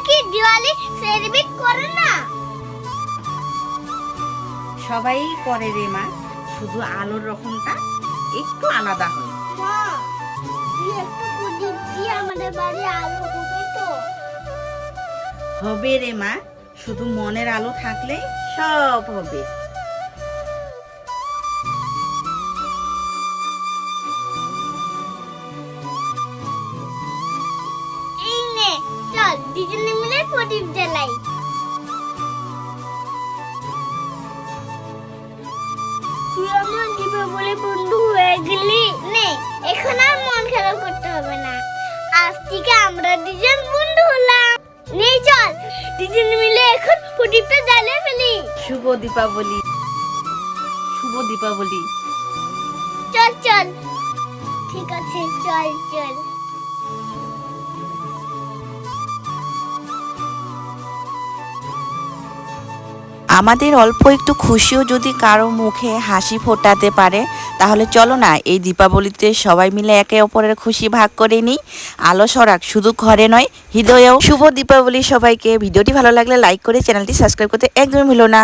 কি দিওয়ালি সেলিব্রেট করে না? সবাই করে রে মা, শুধু আলোর রকমটা একটু আলাদা হয়। মা, তুই একটু প্রদীপ দিয়ে আমাদের বাড়ি আলো হবে তো? হবে রে মা, শুধু মনের আলো থাকলে সব হবে। এই নে, চল দুজনে মিলে প্রদীপ জ্বালাই। তুই আমার দীপাবলি বন্ধু হয়ে গেলি। নে, এখন আর মন খারাপ করতে হবে না। আজ থেকে আমরা দুজন বন্ধু হলাম। নে চল, দুজনে মিলে এখন প্রদীপটা জ্বালিয়ে ফেলি। শুভ দীপাবলি, শুভ দীপাবলি। চল চল, ঠিক আছে, চল চল। আমাদের অল্প একটু খুশিও যদি কারো মুখে হাসি ফোটাতে পারে, তাহলে চলো না এই দীপাবলিতে সবাই মিলে একে অপরের খুশি ভাগ করে নিই। আলো ছড়াক শুধু ঘরে নয়, হৃদয়েও। শুভ দীপাবলি সবাইকে। ভিডিওটি ভালো লাগলে লাইক করে চ্যানেলটি সাবস্ক্রাইব করতে একদমই ভুলো না।